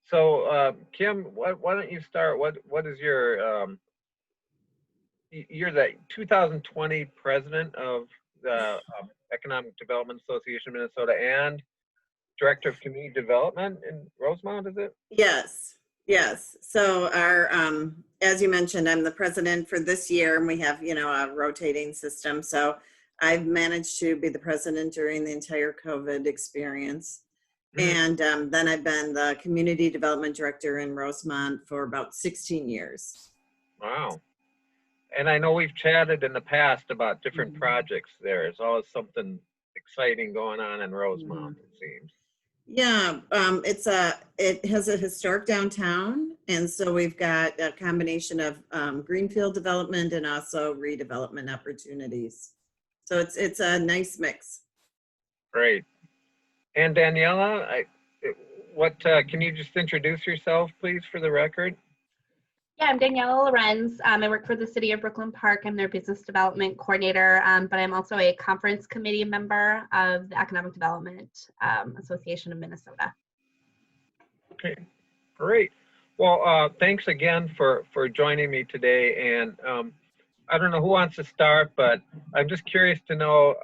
So, Kim, why don't you start? What is your you're the 2020 president of the Economic Development Association of Minnesota and director of community development in Rosemount, is it? Yes, yes. So our, as you mentioned, I'm the president for this year, and we have, a rotating system. So I've managed to be the president during the entire COVID experience. And then I've been the community development director in Rosemount for about 16 years. Wow. And I know we've chatted in the past about different projects there. There's always something exciting going on in Rosemount, it seems. Yeah, it has a historic downtown, and so we've got a combination of greenfield development and also redevelopment opportunities. So it's a nice mix. Great. And Daniela, can you just introduce yourself, please, for the record? Yeah, I'm Daniela Lorenz. I work for the City of Brooklyn Park. I'm their business development coordinator, but I'm also a conference committee member of the Economic Development Association of Minnesota. Okay, great. Well, thanks again for joining me today. And I don't know who wants to start, but I'm just curious to know,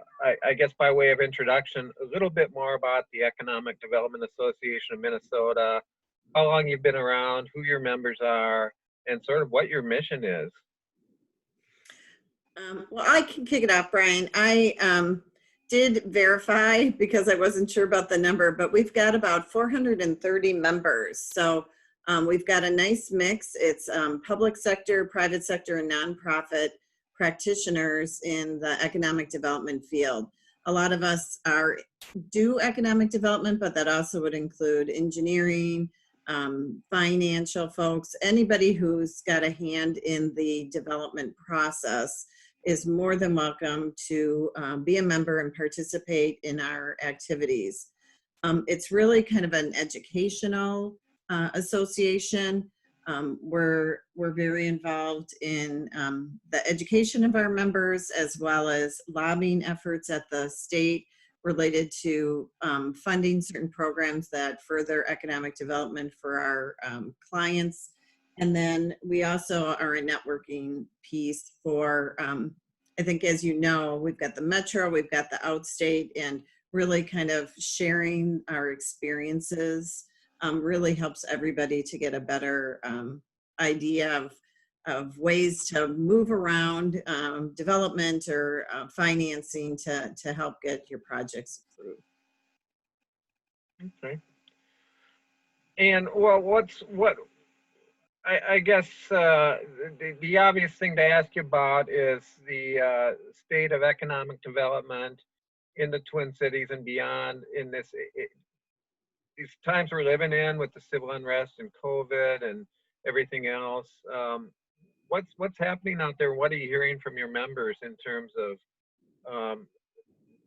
I guess by way of introduction, a little bit more about the Economic Development Association of Minnesota, how long you've been around, who your members are, and sort of what your mission is. Well, I can kick it off, Brian. I did verify because I wasn't sure about the number, but we've got about 430 members. So we've got a nice mix. It's public sector, private sector, and nonprofit practitioners in the economic development field. A lot of us do economic development, but that also would include engineering, financial folks. Anybody who's got a hand in the development process is more than welcome to be a member and participate in our activities. It's really kind of an educational association. We're very involved in the education of our members, as well as lobbying efforts at the state related to funding certain programs that further economic development for our clients. And then we also are a networking piece for, I think, as you know, we've got the Metro, we've got the Outstate, and really kind of sharing our experiences really helps everybody to get a better idea of ways to move around development or financing to help get your projects approved. Okay. And well, I guess the obvious thing to ask you about is the state of economic development in the Twin Cities and beyond in these times we're living in with the civil unrest and COVID and everything else. What's happening out there? What are you hearing from your members in terms of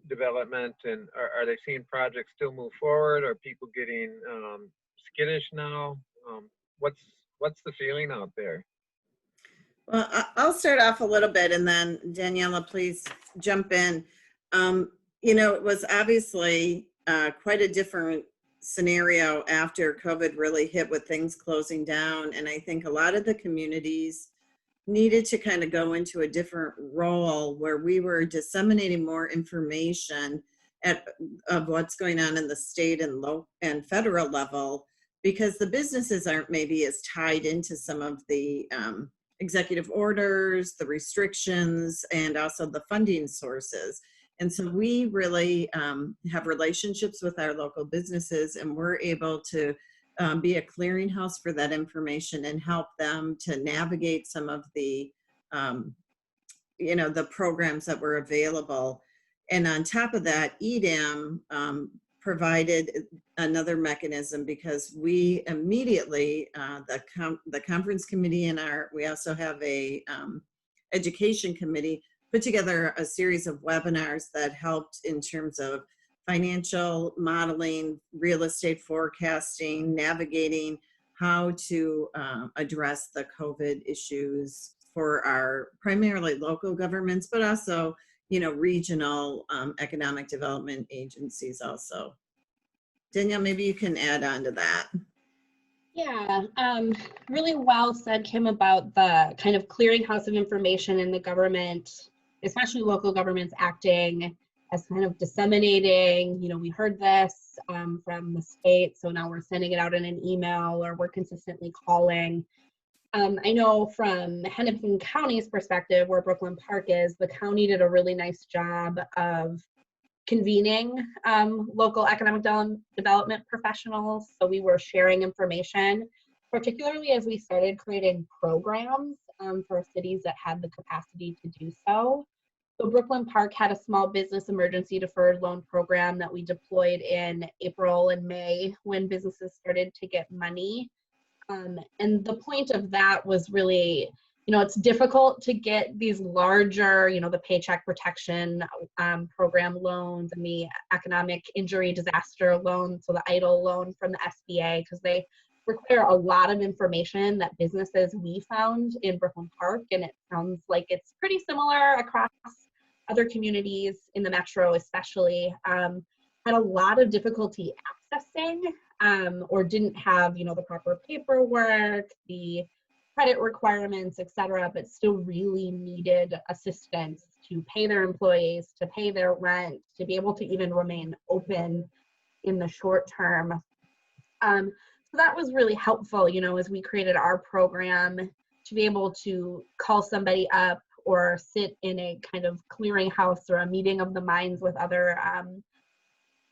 development, and are they seeing projects still move forward? Are people getting skittish now? What's the feeling out there? Well, I'll start off a little bit, and then Daniela, please jump in. It was obviously quite a different scenario after COVID really hit, with things closing down. And I think a lot of the communities needed to kind of go into a different role where we were disseminating more information of what's going on in the state and local and federal level, because the businesses aren't maybe as tied into some of the executive orders, the restrictions, and also the funding sources. And so we really have relationships with our local businesses, and we're able to be a clearinghouse for that information and help them to navigate some of the, the programs that were available. And on top of that, EDAM provided another mechanism, because we immediately, the conference committee and we also have a education committee, put together a series of webinars that helped in terms of financial modeling, real estate forecasting, navigating how to address the COVID issues for our primarily local governments, but also, regional economic development agencies also. Danielle, maybe you can add on to that. Yeah, really well said, Kim, about the kind of clearinghouse of information in the government, especially local governments acting as kind of disseminating, we heard this from the state, so now we're sending it out in an email or we're consistently calling. I know from Hennepin County's perspective, where Brooklyn Park is, the county did a really nice job of convening local economic development professionals. So we were sharing information, particularly as we started creating programs for cities that had the capacity to do so. So Brooklyn Park had a small business emergency deferred loan program that we deployed in April and May when businesses started to get money. And the point of that was really, it's difficult to get these larger, the Paycheck Protection Program loans and the economic injury disaster loan, so the EIDL loan from the SBA, because they require a lot of information that businesses we found in Brooklyn Park, and it sounds like it's pretty similar across other communities in the metro especially, had a lot of difficulty accessing or didn't have, the proper paperwork, the credit requirements, et cetera, but still really needed assistance to pay their employees, to pay their rent, to be able to even remain open in the short term. So that was really helpful, as we created our program, to be able to call somebody up or sit in a kind of clearinghouse or a meeting of the minds with other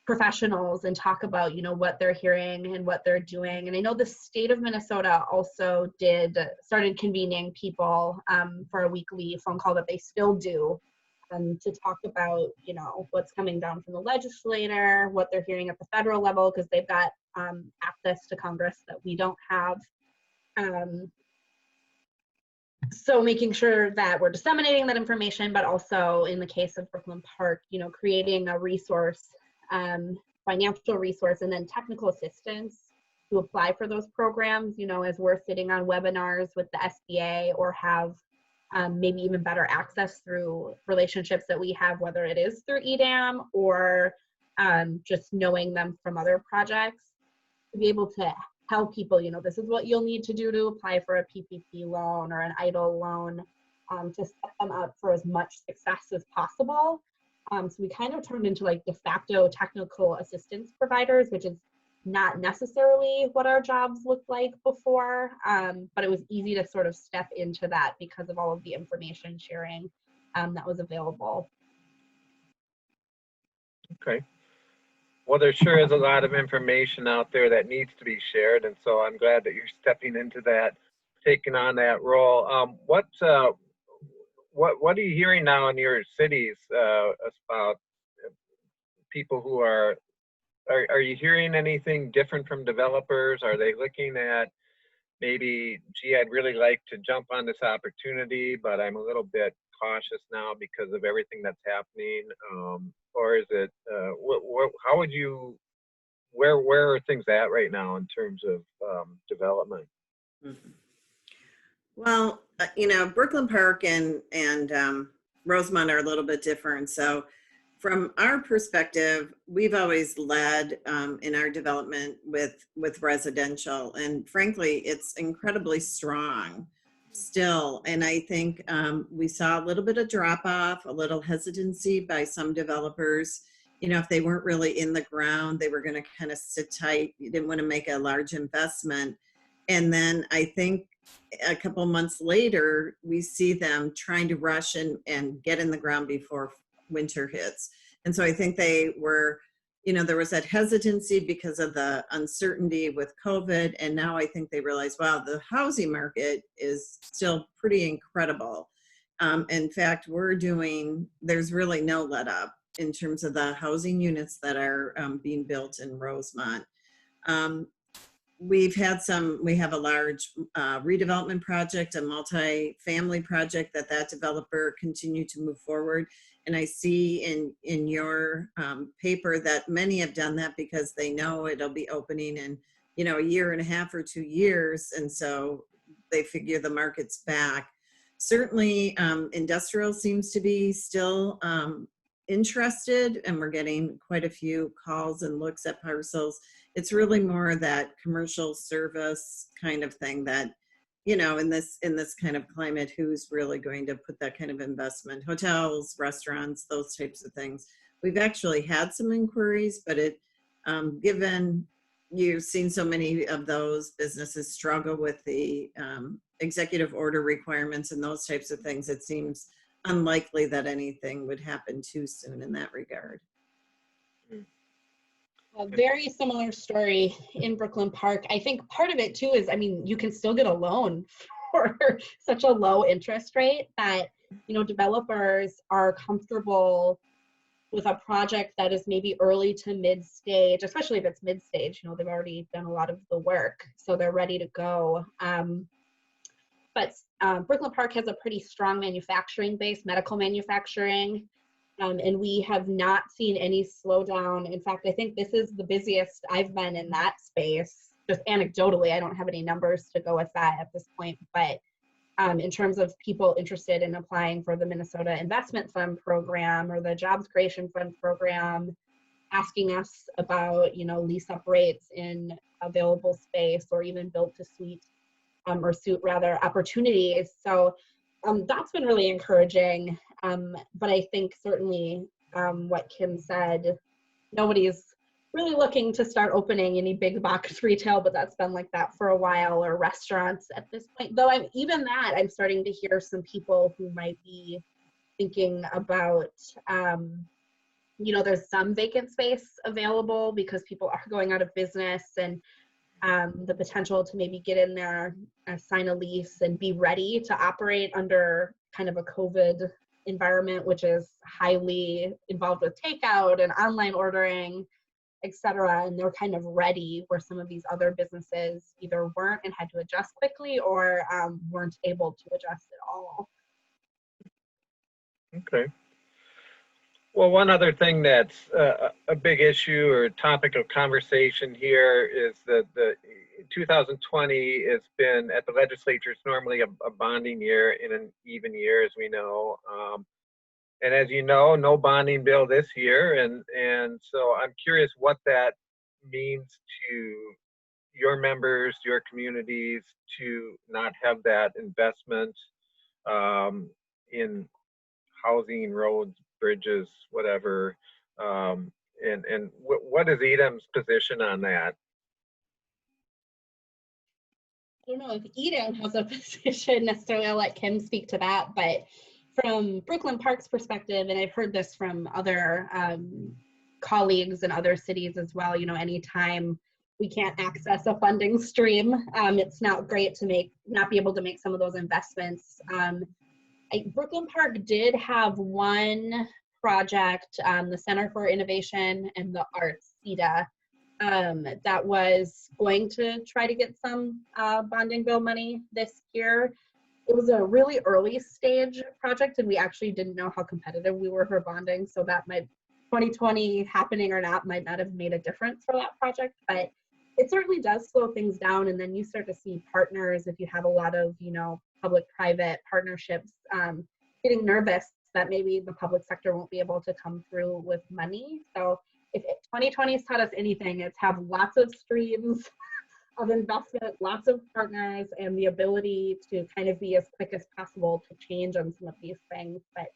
professionals and talk about, what they're hearing and what they're doing. And I know the state of Minnesota also started convening people for a weekly phone call that they still do to talk about, what's coming down from the legislator, what they're hearing at the federal level, because they've got access to Congress that we don't have. So making sure that we're disseminating that information, but also in the case of Brooklyn Park, creating a resource, financial resource, and then technical assistance to apply for those programs, as we're sitting on webinars with the SBA or have maybe even better access through relationships that we have, whether it is through EDAM or just knowing them from other projects, to be able to tell people, this is what you'll need to do to apply for a PPP loan or an EIDL loan to set them up for as much success as possible. So we kind of turned into like de facto technical assistance providers, which is not necessarily what our jobs looked like before, but it was easy to sort of step into that because of all of the information sharing that was available. Okay. Well, there sure is a lot of information out there that needs to be shared, and so I'm glad that you're stepping into that, taking on that role. What are you hearing now in your cities about people who are you hearing anything different from developers? Are they looking at maybe, gee, I'd really like to jump on this opportunity, but I'm a little bit cautious now because of everything that's happening? Or is it, how would you, where are things at right now in terms of development? Mm-hmm. Well, Brooklyn Park and Rosemount are a little bit different. So from our perspective, we've always led in our development with residential, and frankly, it's incredibly strong still. And I think we saw a little bit of drop off, a little hesitancy by some developers. If they weren't really in the ground, they were going to kind of sit tight. You didn't want to make a large investment. And then I think a couple months later, we see them trying to rush and get in the ground before winter hits. And so I think they were, there was that hesitancy because of the uncertainty with COVID. And now I think they realize, wow, the housing market is still pretty incredible. In fact, there's really no let up in terms of the housing units that are being built in Rosemount. We have a large redevelopment project, a multi-family project that developer continued to move forward. And I see in your paper that many have done that because they know it'll be opening in, a year and a half or 2 years. And so they figure the market's back. Certainly industrial seems to be still interested, and we're getting quite a few calls and looks at parcels it's really more that commercial service kind of thing that, you know, in this kind of climate, who's really going to put that kind of investment? Hotels, restaurants, those types of things. We've actually had some inquiries, but given you've seen so many of those businesses struggle with the executive order requirements and those types of things, it seems unlikely that anything would happen too soon in that regard. A very similar story in Brooklyn Park. I think part of it too is, I mean, you can still get a loan for such a low interest rate that, you know, developers are comfortable with a project that is maybe early to mid stage, especially if it's mid stage, you know, they've already done a lot of the work, so they're ready to go. But Brooklyn Park has a pretty strong manufacturing base, medical manufacturing. And we have not seen any slowdown. In fact, I think this is the busiest I've been in that space. Just anecdotally, I don't have any numbers to go with that at this point, but in terms of people interested in applying for the Minnesota Investment Fund program or the Jobs Creation Fund program, asking us about, you know, lease up rates in available space or even build to suit or suit rather opportunities. So that's been really encouraging. But I think certainly what Kim said, nobody's really looking to start opening any big box retail, but that's been like that for a while, or restaurants at this point. Though I'm starting to hear some people who might be thinking about, you know, there's some vacant space available because people are going out of business, and the potential to maybe get in there, sign a lease, and be ready to operate under kind of a COVID environment, which is highly involved with takeout and online ordering, et cetera. And they're kind of ready, where some of these other businesses either weren't and had to adjust quickly, or weren't able to adjust at all. Okay. Well, one other thing that's a big issue or topic of conversation here is that the 2020 has been, at the legislature, it's normally a bonding year in an even year, as we know. And as you know, no bonding bill this year. And so I'm curious what that means to your members, your communities, to not have that investment in housing, roads, bridges, whatever. And what is EDAM's position on that? I don't know if EDAM has a position necessarily. I'll let Kim speak to that, but from Brooklyn Park's perspective, and I've heard this from other colleagues in other cities as well, you know, anytime we can't access a funding stream, it's not great to not be able to make some of those investments. Brooklyn Park did have one project, the Center for Innovation and the Arts, CEDA, that was going to try to get some bonding bill money this year. It was a really early stage project, and we actually didn't know how competitive we were for bonding, so that 2020 happening or not might not have made a difference for that project, but it certainly does slow things down. And then you start to see partners, if you have a lot of, you know, public-private partnerships, getting nervous that maybe the public sector won't be able to come through with money. So if 2020 has taught us anything, it's have lots of streams of investment, lots of partners, and the ability to kind of be as quick as possible to change on some of these things. But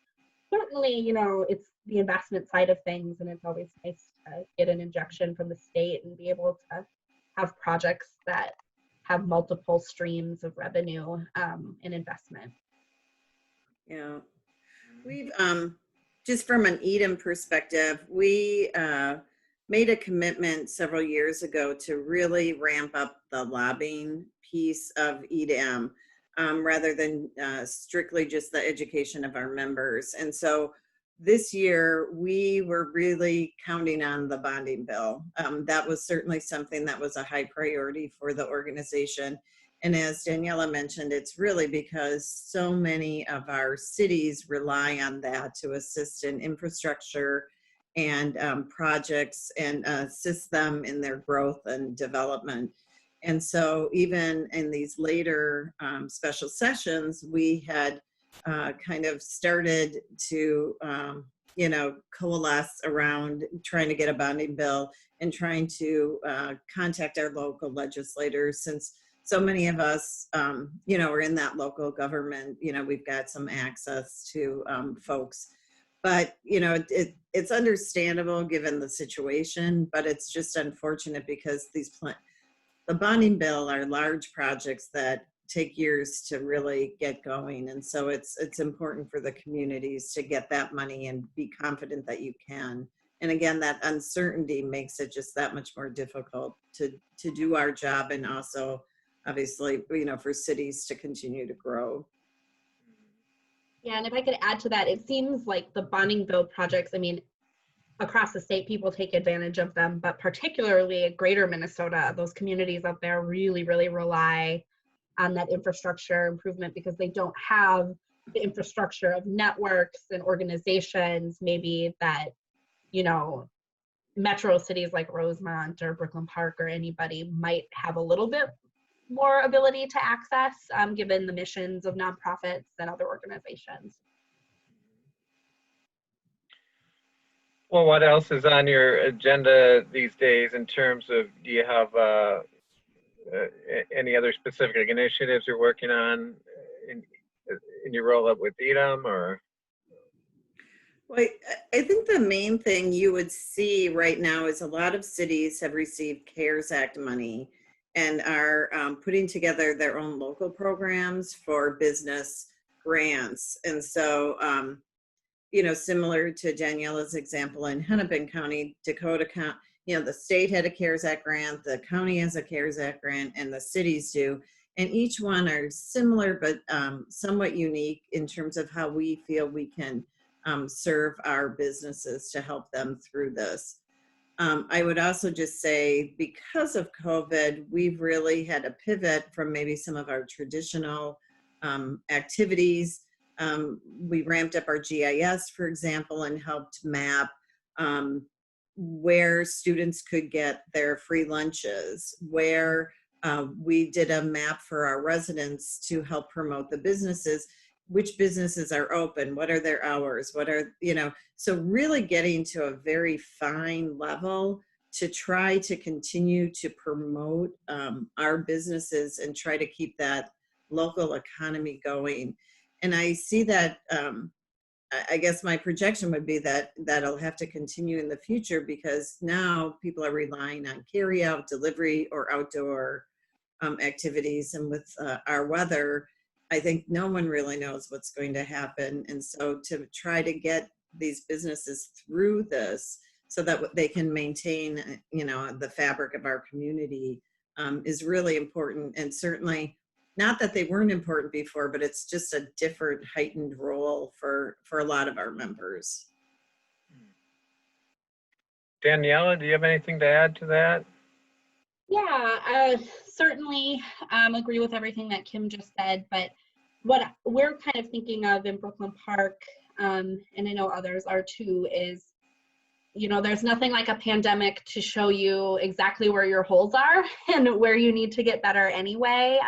certainly, you know, it's the investment side of things, and it's always nice to get an injection from the state and be able to have projects that have multiple streams of revenue and investment. Yeah, we've just from an EDAM perspective, we made a commitment several years ago to really ramp up the lobbying piece of EDAM rather than strictly just the education of our members. And so this year we were really counting on the bonding bill. That was certainly something that was a high priority for the organization. And as Daniela mentioned, it's really because so many of our cities rely on that to assist in infrastructure and projects and assist them in their growth and development. And so even in these later special sessions, we had kind of started to you know, coalesce around trying to get a bonding bill and trying to contact our local legislators, since so many of us, you know, are in that local government. You know, we've got some access to folks, but you know, it's understandable given the situation, but it's just unfortunate because the bonding bill are large projects that take years to really get going. And so it's important for the communities to get that money and be confident that you can. And again, that uncertainty makes it just that much more difficult to do our job, and also obviously, you know, for cities to continue to grow. Yeah, and if I could add to that, it seems like the bonding bill projects, I mean, across the state, people take advantage of them, but particularly greater Minnesota, those communities out there really, really rely on that infrastructure improvement because they don't have the infrastructure of networks and organizations, maybe that, you know, metro cities like Rosemount or Brooklyn Park or anybody might have a little bit more ability to access, given the missions of nonprofits and other organizations. Well, what else is on your agenda these days in terms of, do you have any other specific initiatives you're working on in your roll up with EDAM, or? Well, I think the main thing you would see right now is a lot of cities have received CARES Act money and are putting together their own local programs for business grants. And so, you know, similar to Daniela's example in Hennepin County, Dakota County, you know, the state had a CARES Act grant, the county has a CARES Act grant, and the cities do. And each one are similar, but somewhat unique in terms of how we feel we can serve our businesses to help them through this. I would also just say, because of COVID, we've really had to pivot from maybe some of our traditional activities. We ramped up our GIS, for example, and helped map where students could get their free lunches, where we did a map for our residents to help promote the businesses, which businesses are open, what are their hours, what are, you know, so really getting to a very fine level to try to continue to promote our businesses and try to keep that local economy going. And I see that, I guess my projection would be that that'll have to continue in the future, because now people are relying on carry out, delivery, or outdoor activities. And with our weather, I think no one really knows what's going to happen. And so to try to get these businesses through this so that they can maintain, you know, the fabric of our community is really important. And certainly not that they weren't important before, but it's just a different heightened role for a lot of our members. Daniela, do you have anything to add to that? Yeah, certainly agree with everything that Kim just said, but what we're kind of thinking of in Brooklyn Park, and I know others are too, is, you know, there's nothing like a pandemic to show you exactly where your holes are and where you need to get better anyway.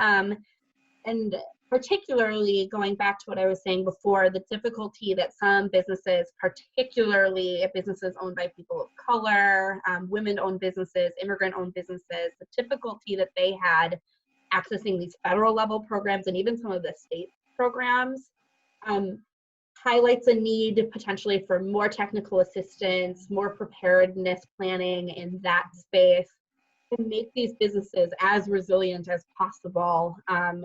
And particularly going back to what I was saying before, the difficulty that some businesses, particularly businesses owned by people of color, women-owned businesses, immigrant-owned businesses, the difficulty that they had accessing these federal level programs and even some of the state programs highlights a need potentially for more technical assistance, more preparedness planning in that space, to make these businesses as resilient as possible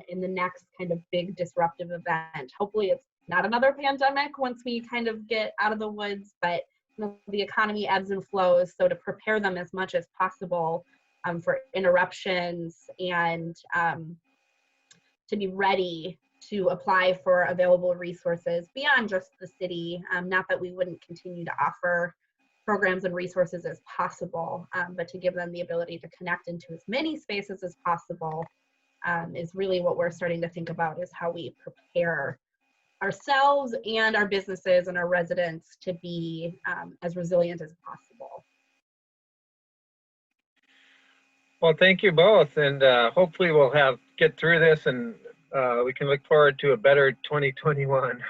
in the next kind of big disruptive event. Hopefully it's not another pandemic once we kind of get out of the woods, but you know, the economy ebbs and flows. So to prepare them as much as possible for interruptions and to be ready to apply for available resources beyond just the city. Not that we wouldn't continue to offer programs and resources as possible, but to give them the ability to connect into as many spaces as possible is really what we're starting to think about, is how we prepare ourselves and our businesses and our residents to be as resilient as possible. Well, thank you both, and hopefully we'll get through this, and we can look forward to a better 2021.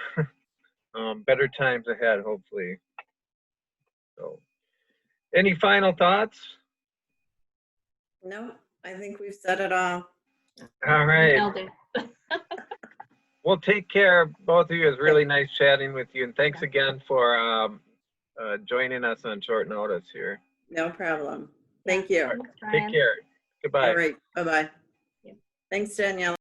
Better times ahead, hopefully. So, any final thoughts? No, I think we've said it all. All right. Nailed it. Well, take care, both of you. It was really nice chatting with you. And thanks again for joining us on short notice here. No problem. Thank you. Thanks, Take Brian. care. Goodbye. All right. Bye-bye. Yeah. Thanks, Daniela.